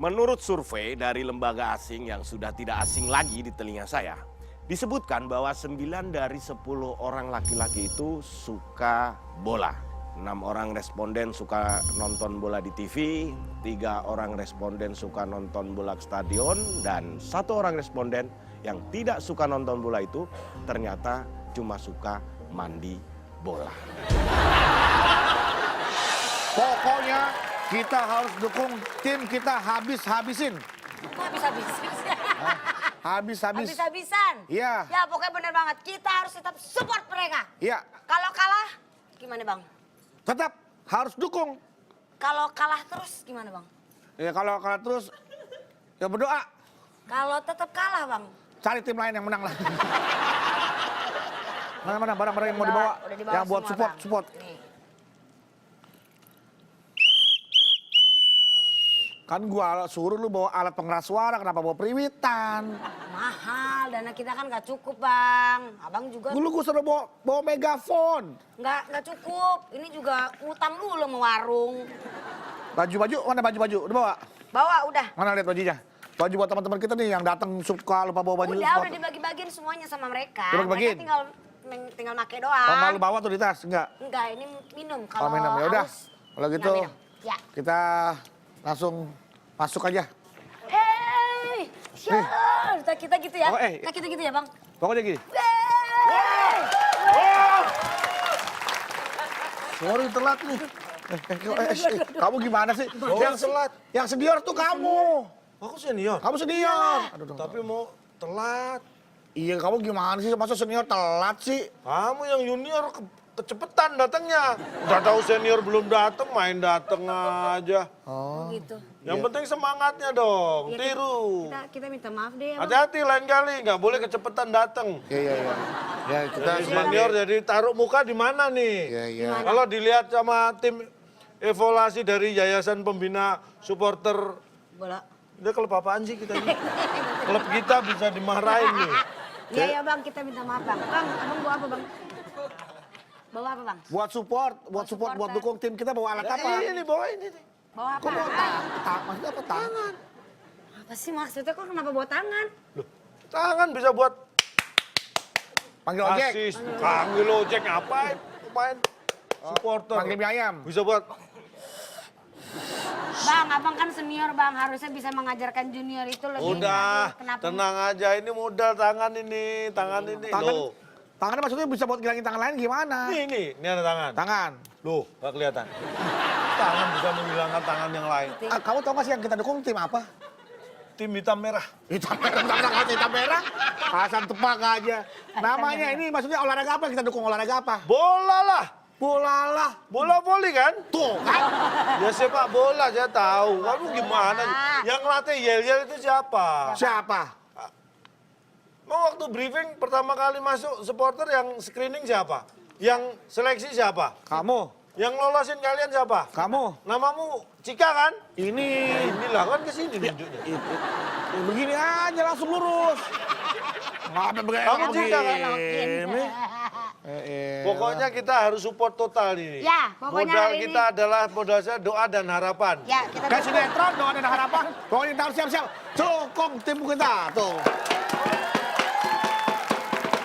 Menurut survei dari lembaga asing yang sudah tidak asing lagi di telinga saya, disebutkan bahwa 9 dari 10 orang laki-laki itu suka bola. 6 orang responden suka nonton bola di TV, 3 orang responden suka nonton bola ke stadion, dan 1 orang responden yang tidak suka nonton bola itu ternyata cuma suka mandi bola. Pokoknya kita harus dukung tim kita habis-habisin. Habis-habisan. Habis-habis. Habis-habisan. Iya. Ya pokoknya bener banget. Kita harus tetap support mereka. Iya. Kalau kalah, gimana bang? Tetap harus dukung. Kalau kalah terus gimana bang? Ya kalau kalah terus ya berdoa. Kalau tetap kalah bang? Cari tim lain yang menang lah. Mana-mana barang-barang yang mau dibawa. Udah dibawa Yang buat semua, support, Bang. support. Nih. Kan gua suruh lu bawa alat pengeras suara, kenapa bawa periwitan? Mahal, dana kita kan gak cukup bang. Abang juga Dulu gua suruh bawa megafon. nggak cukup. Ini juga utang dulu sama warung. Baju-baju, mana baju-baju? Udah bawa? Bawa udah. Mana lihat bajunya? Baju buat teman-teman kita nih yang datang suka lupa bawa baju. Udah dibagi-bagiin semuanya sama mereka. Dibagi-bagiin? Mereka tinggal make doang. Oh, nggak lu bawa tuh di tas? Enggak? Enggak, ini minum. Oh, Kalau minum. Ya udah. haus, Kalau gitu minum. Ya. kita langsung masuk aja. Hey, sial. Kita gitu ya. Oh, Kita gitu ya bang. Pokoknya gini. Hey. Sorry telat nih. Kamu gimana sih? Yang telat. Yang senior tuh kamu. Aku senior. Kamu senior. Aduh, Tapi mau telat. Iya, kamu gimana sih? Masa senior telat sih? Kamu yang junior kecepetan datangnya. Udah tahu senior belum datang, main datang aja. Oh. Gitu. Yang penting semangatnya dong, Ya, tiru. kita minta maaf deh ya bang. Hati-hati lain kali, nggak boleh kecepetan datang. Iya. Ya, kita Jadi senior jadi taruh muka di mana nih? Iya. Kalau dilihat sama tim evaluasi dari Yayasan Pembina Supporter, Bola. udah klub apaan sih kita ini? Klub kita bisa dimarahin nih. Iya bang, kita minta maaf bang. Bang, abang bawa apa bang? Bawa apa bang? buat support, buat supporter. dukung tim kita bawa alat apa? Ini bawa ini nih. Bawa apa? Kok bawa tangan? Maksudnya apa tangan? Apa sih maksudnya kok kenapa bawa tangan? Loh, tangan bisa buat Panggil ojek. asis, panggil ojek ngapain? Main supporter. Panggil mie ayam. Bisa buat Bang, abang kan senior bang, harusnya bisa mengajarkan junior itu lebih. udah, Kenapa? tenang aja. Ini modal tangan ini, tangan ini. Loh, Tangannya maksudnya bisa buat ngilangin tangan lain gimana? ini ada tangan. Tangan. Loh, nggak kelihatan. Tangan bisa menghilangkan tangan yang lain. Kamu tahu nggak sih yang kita dukung tim apa? Tim hitam merah. Hitam merah. Hasan tepak aja. Namanya ini maksudnya olahraga apa yang kita dukung? Olahraga apa? Bola lah. Bola lah. Bola voli kan? Tuh kan? Ya sepak bola saya tahu. Kamu gimana? Yang ngelatih yel-yel itu siapa? Siapa? Mau waktu briefing pertama kali masuk supporter yang screening siapa? Yang seleksi siapa? Kamu. Yang lolosin kalian siapa? Kamu. Namamu Cika kan? Ini. Inilah kan kesini nunjuknya. Begini aja langsung lurus. Ngapain begini? Kamu Cika kan? Ini. Pokoknya kita harus support total ini. Ya, pokoknya modal hari ini- kita adalah modal saya doa dan harapan. Ya, kita Kayak sinetron dong ada harapan. Pokoknya kita harus siap-siap. Dukung tim kita tuh.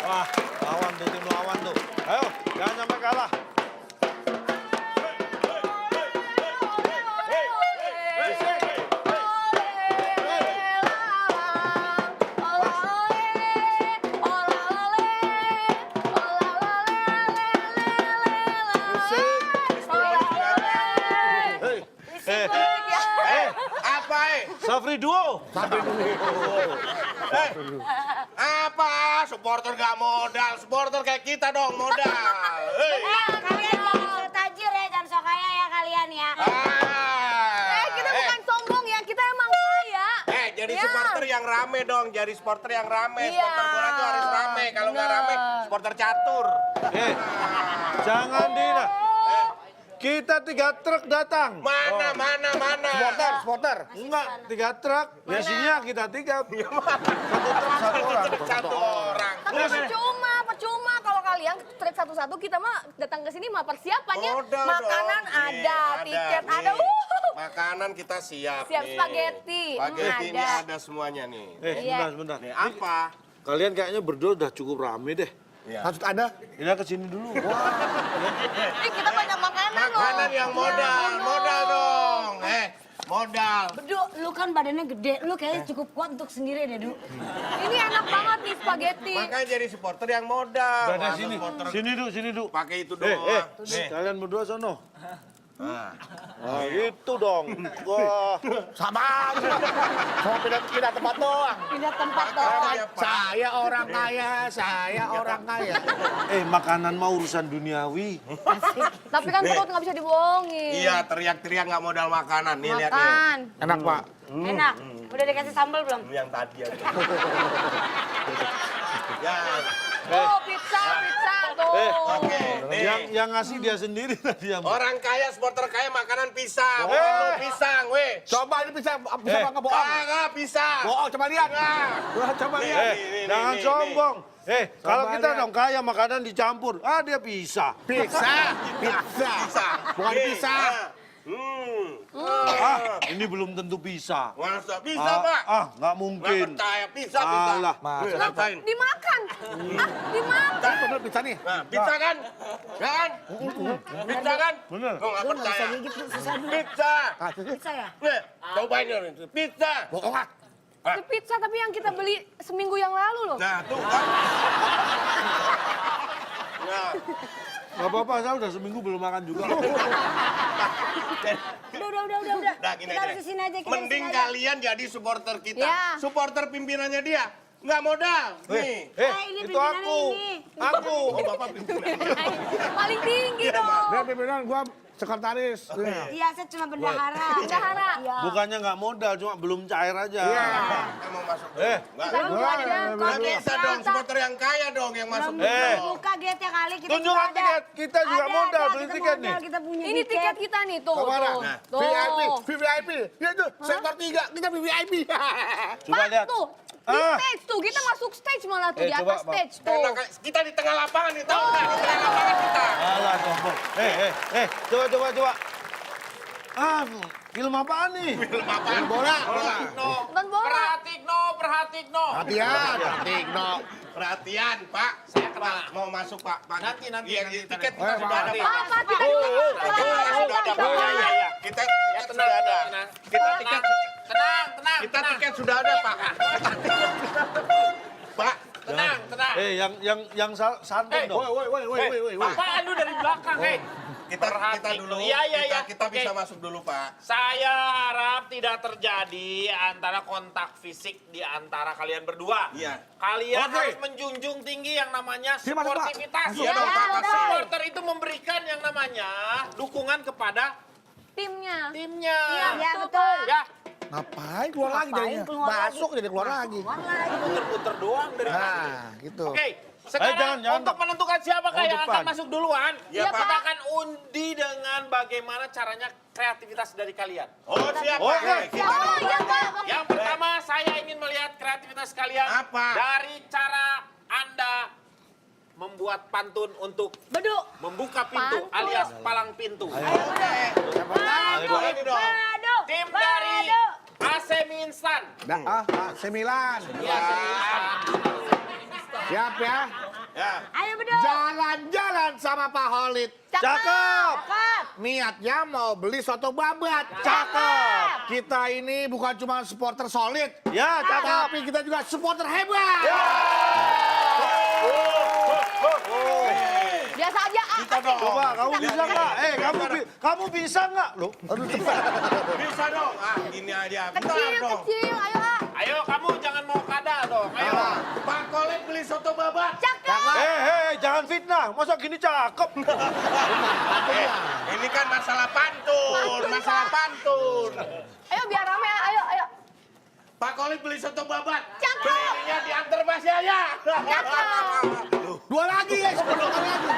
Wah, lawan tuh tim lawan tuh. Ayo, jangan sampai kalah. Safri Duo. Apa? Supporter gak modal. Supporter kayak kita dong modal. kalian jangan sok tajir ya, jangan sok kaya ya kalian ya. Kita bukan sombong ya, kita emang kaya. Jadi Ya. supporter yang rame dong, jadi supporter yang rame. Iya. Supporter bola itu harus rame, kalau nggak rame, supporter catur. Jangan Dina. Kita 3 truk datang. Mana? Supporter. Enggak, 3 truk. Biasanya kita 3. Satu truk 1 orang. Satu orang. Tapi percuma kalau kalian trip satu-satu, kita mah datang ke sini mah persiapannya Modal makanan dong. ada, Nih, tiket nih. ada. Makanan kita siap. Siap nih. spaghetti. Spaghetti ini Ada. ada semuanya nih. Iya. Sebentar. Nih apa? Kalian kayaknya berdua udah cukup rame deh. Ya. Maksud Anda? Ini ke sini dulu. Ini kita banyak makanan loh. Makanan yang modal, modal dong. Modal. Bedu, lu kan badannya gede, lu kayaknya cukup kuat untuk sendiri deh, Du. Ini enak banget nih spaghetti. Makanya jadi supporter yang modal. Ada Wah, sini. supporter Sini, Du. pakai itu doang. Nih. Kalian berdua sono. Nah. Nah, gitu dong. Wah. Sama aja. Cuma pindah tempat doang. Pindah tempat doang. Makanya, Pak. Saya orang kaya, saya orang kaya. Makanan mah urusan duniawi. Tapi kan perut nggak bisa dibohongin. Iya, teriak-teriak nggak modal makanan. Nih lihat nih. Makan. Enak, Pak. Enak. Udah dikasih sambal belum? Yang tadi aja. Ya. Oh, pizza tuh. Oke, nih. Yang ngasih dia sendiri tadi yang. Orang kaya, supporter kaya makanan pisang. Bukan pisang, weh. Coba ini bisa bangga bohong. Enggak, pisang. Bohong, coba lihat. Coba Nih, lihat. Jangan nih, sombong. Kalau Coba kita lihat. dong kaya makanan dicampur. Dia bisa. Pizza. Bukan Nih, pizza. Ini belum tentu bisa. Masa bisa, Pak? Nggak Nggak mungkin. percaya, bisa. Alah. Nih, rasain. Dimakan. Dimakan. Bener pizza nih. Nah, bisa kan? Ya kan? Bisa kan? Bener. Lo nggak Lu nggak percaya. bisa gigit, lu susah dulu. Pizza. Bisa ya? Nih, cobain ini. Pizza. Bohong ah. Ini pizza tapi yang kita beli seminggu yang lalu loh. Nah, tuh kan. Nah, Gak apa-apa, saya udah seminggu belum makan juga. Udah. Nah, gini Kita aja. harus di sini aja. Kita mending di sini aja. kalian jadi supporter kita. Ya. Supporter pimpinannya dia. Nggak modal. Nih. Ini Itu pimpinannya aku. ini. Aku. Oh, Bapak pimpinannya. Paling tinggi dong. Beneran gua sekretaris. Iya, saya cuma bendahara. Bendahara. Iya. Bukannya nggak modal, cuma belum cair aja. Kita mau masuk dulu. Nggak. Kita belum ada. Nggak bisa dong, supporter yang kaya dong yang masuk dulu. Buka gate kali kita Tunjukkan juga ada. tiket. Kita juga modal, beli kita tiket modal, nih. Kita punya Ini tiket kita nih tuh. Kemana? Tuh. VIP, Tuh. VIP. Lihat tuh, sektor 3, kita VIP. Coba Pak lihat. tuh. Di Ah. stage tuh, kita masuk stage malah tuh, di coba, atas Pak. stage tuh. Enak, kita di tengah lapangan nih, tahu nggak? Di tengah lapangan kita. Alah, sombong. Coba. Film apaan nih? Film apaan? Bola. Nonton bola. Perhatikno. Hati-hati, Perhatian, Pak. Saya kenal. Mau masuk, Pak. Nanti. Tiket kita sudah ada, Pak. Pak, kita juga. Kita tiket sudah ada. Kita tiket. Kita tiket sudah ada, Pak. Pak, tenang. Yang santai dong. Woi. Apaan lu dari belakang, Kita dulu. Iya. Kita Oke. bisa masuk dulu, Pak. Saya harap tidak terjadi antara kontak fisik di antara kalian berdua. Iya. Kalian Oke. harus menjunjung tinggi yang namanya Sini masuk, Pak. sportivitas. Masuk. Iya dong, Pak, masuk. Supporter itu memberikan yang namanya dukungan kepada Timnya. timnya. Iya, betul. Ya, Ngapain keluar lagi jadinya? keluar lagi? Masuk jadi keluar lagi. puter-puter doang dari tadi. Nah, gitu. Oke, sekarang jangan, untuk Pak. menentukan siapakah Oh, yang akan depan. masuk duluan, Iya, Pak. kita akan undi dengan bagaimana caranya kreativitas dari kalian. Oh, siap, Pak. Oke. Kita Oh iya Pak. Yang pertama, saya ingin melihat kreativitas kalian Apa? dari cara Anda membuat pantun untuk Bedu. membuka pintu Pantun. alias palang pintu. Ini dong. Bedu. Tim dari AC Minstan. Semilan. Iya, AC Minstan. Siap ya. Ya. Ayo Bedu. Jalan-jalan sama Pak Holid. Cakep. Niatnya mau beli soto babat. Cakep. Kita ini bukan cuma supporter solid. Ya, cakep. Tapi kita juga supporter hebat. Biasa aja ah. Coba, kamu bisa nggak? Kamu bisa nggak? Loh, aduh cepat. Bisa dong. Gini aja. Bentar Kecil, dong. kecil. Ayo ah. Ayo kamu jangan mau kada dong. Ayo. Pak Kolit beli soto babat. Jangan fitnah. Masa gini cakep? Ini kan masalah pantun. Masalah pantun. Ayo biar rame ah. Ayo. Pak Kolit beli soto babat. Cakep. Belinya diantar Mas Yaya. Dua lagi ya, sepuluh kali lagi.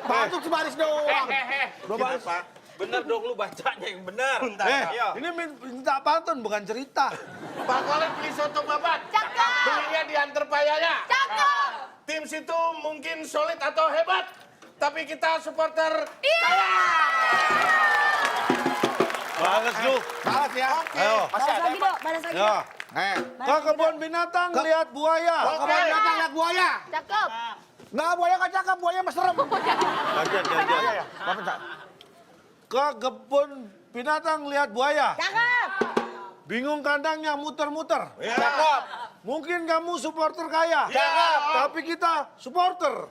Patut sebaris doang. Dua baris. Pak. Bener dong lu bacanya yang bener. Ayo. Ini minta pantun bukan cerita. Pak Kolit beli soto babat. Cakep. Belinya diantar Pak Yaya. Cakep. Tim situ mungkin solid atau hebat. Tapi kita supporter Iya. Balas lu. Balas ya. Ayo. Balas lagi dong, balas lagi Ya. dong. Ke kebun binatang lihat buaya. Kebun binatang lihat buaya. Cakep. Nggak, buaya nggak cakep, buaya mas serem. Gantian. Ke kebun binatang lihat buaya. Cakep. Bingung kandangnya muter-muter. Cakep. Mungkin kamu supporter kaya. Cakep. Tapi kita supporter.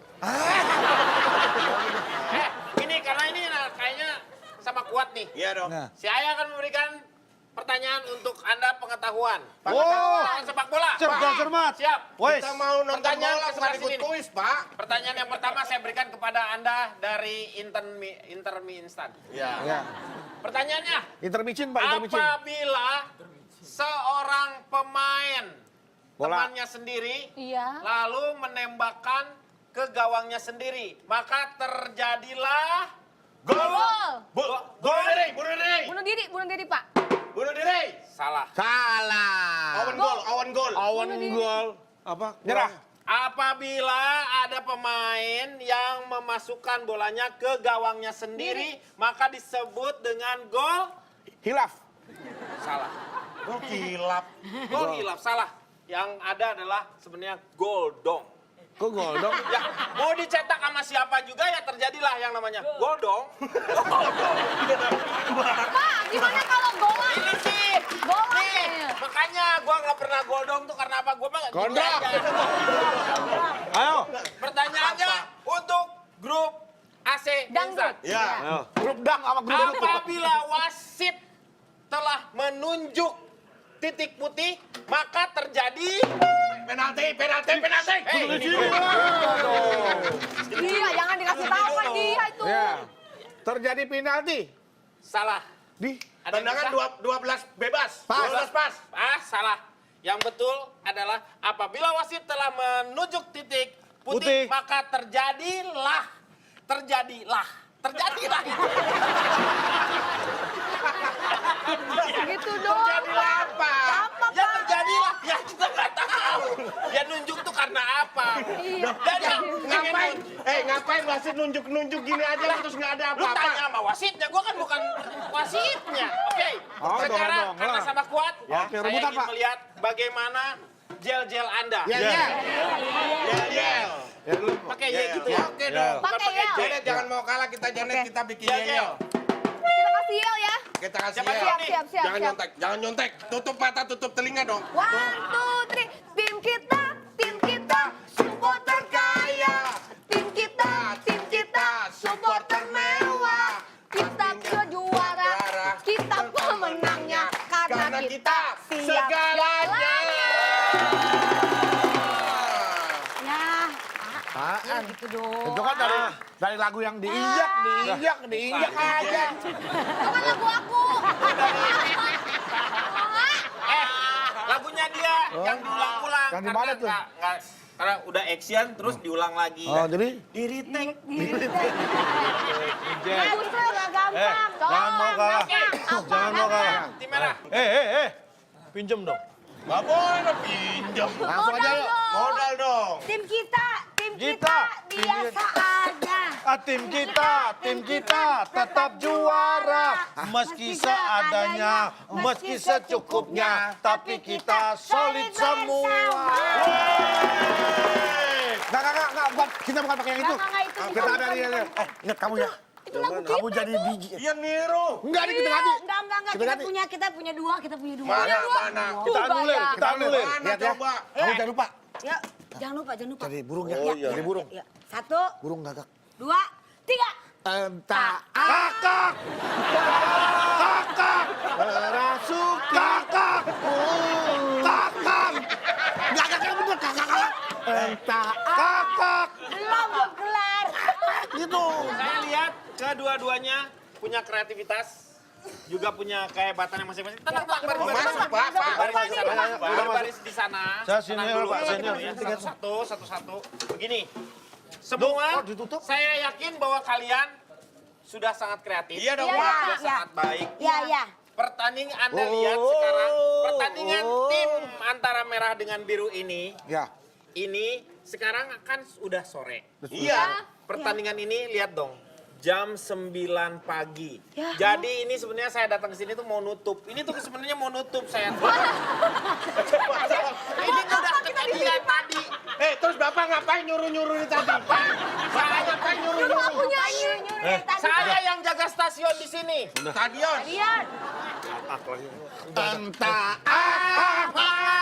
Ini karena ini kayaknya sama kuat nih. Iya dong. Nah. Saya akan memberikan pertanyaan untuk Anda pengetahuan. Oh, Tentang sepak bola. cerdas cermat. Siap. Wes. Kita mau nonton Pertanyaan bola, ke bukan sebelah ikut sini nih. kuis, Pak. Pertanyaan yang pertama saya berikan kepada Anda dari Intermi Instan. Iya. Ya. Pertanyaannya, Intermicin Pak, intermicin. apabila seorang pemain Bola. temannya sendiri Iya. lalu menembakkan ke gawangnya sendiri, maka terjadilah Gol. Bunuh diri, bunuh diri. Bunuh diri, Pak. Bunuh diri. salah. Salah. Awan gol, awan gol. Awan gol. Apa? Nyerah. Apabila ada pemain yang memasukkan bolanya ke gawangnya sendiri, maka disebut dengan gol Hilaf. salah. Gol kilap. Gol hilaf salah. Yang ada adalah sebenarnya gol dong. Kok gol dong? Ya, mau dicetak sama siapa juga ya terjadilah yang namanya gol dong. Pak, gimana kalau bola? Ini sih. Bola. Nih, makanya gua nggak pernah gol dong tuh karena apa? Gua mah gini Gondrong. aja. Ayo. Pertanyaannya untuk grup AC Insan. Iya. Ayo. Grup dang sama grup dang. Apabila wasit telah menunjuk titik putih, maka terjadi Penalti, penalti, penalti. Iya, jangan dikasih tahu kan dia itu. Ya. Terjadi penalti. salah. Di Ada yang Tendangan bisa? 12 bebas. Pas. 12 pas. Salah. Yang betul adalah apabila wasit telah menunjuk titik putih, Putih. maka terjadilah itu. Gitu dong. Jadilah apa? Ya terjadilah. Ya kita nggak tahu. Ya nunjuk tuh karena apa? Iya. Dan Ngapain? Ngapain wasit nunjuk-nunjuk gini aja lah terus nggak ada lu apa-apa? tanya sama wasitnya, gua kan bukan wasitnya. Oke. Oh, Sekarang dong, karena lah. sama kuat, Ya, saya rebutan, ingin Pak. melihat bagaimana gel-gel Anda. Ya, ya. Yel, yel. Pakai ya gitu ya. Oke dong. Bukan Pakai yel. Janet jangan mau kalah kita Janet kita bikin Yel, yel. yel. Kita kasih yel ya. Kita kasih Siapa yel. dulu nih? Siap. Jangan nyontek, jangan nyontek. Tutup mata, tutup telinga dong. 1, 2, 3. Tim kita, supporter kaya. Tim kita, supporter mewah. Kita juara, kita pemenangnya. Karena kita siap segalanya. Ya, Apaan? gitu dong. Itu kan dari lagu yang diinjak aja. Itu kan lagu aku. Lagunya dia yang diulang-ulang. Yang di mana tuh? Karena udah action terus diulang lagi. Oh, jadi Di retake. Justru gak gampang. Jangan mau kalah. Jangan mau kalah. Tim merah. Pinjem dong. Gak boleh dong pinjam. langsung aja yuk. Modal dong. Tim kita Kita. biasa aja. Tim kita tetap juara. Meski seadanya, meski secukupnya. Tapi kita solid semua. Enggak, kita bukan pakai yang itu. Enggak, itu Kita ada di ingat kamu ya. Itu lagu Kamu kita jadi tuh. biji. Iya niru. Enggak, ini kita ganti. Enggak. Kita Kita ganti. punya dua. Mana, mana. Kita anulir, kita anulir. Mana Lihat ya. coba. Kamu jangan lupa. Ya, jangan lupa. Jadi burung ya. Oh, iya. Jadi burung. Ya. 1, Burung gagak. 2, 3. Entah Kakak, merasuk kakak, kakak, gagak yang bener kakak. Entah kakak. Belum kelar. gitu. Saya lihat kedua-duanya punya kreativitas, juga punya kehebatan yang masing-masing. Tenang, Pak. Oh, masuk, Pak. Baris di sana. Baris di sana. Saya Tenang senior, dulu. Pak, senior. Satu-satu. Begini. Semua, Oh, ditutup. saya yakin bahwa kalian sudah sangat kreatif. Iya dong, Iya, Pak. Sudah sangat baik. Ya. Pertandingan Anda lihat sekarang, pertandingan tim antara merah dengan biru ini Ya. sekarang kan udah sore. Iya. Pertandingan ini lihat dong, jam 9 pagi. Ya. Jadi ini sebenarnya saya datang ke sini tuh mau nutup. Ini tuh sebenarnya mau nutup saya. Ini udah kejadian tadi. Terus Bapak ngapain nyuruh-nyuruh tadi? Pak, saya ngapain nyuruh-nyuruh? Akunya nyuruh tadi. Saya yang jaga stasiun di sini. Stadion. Lihat. Entah apa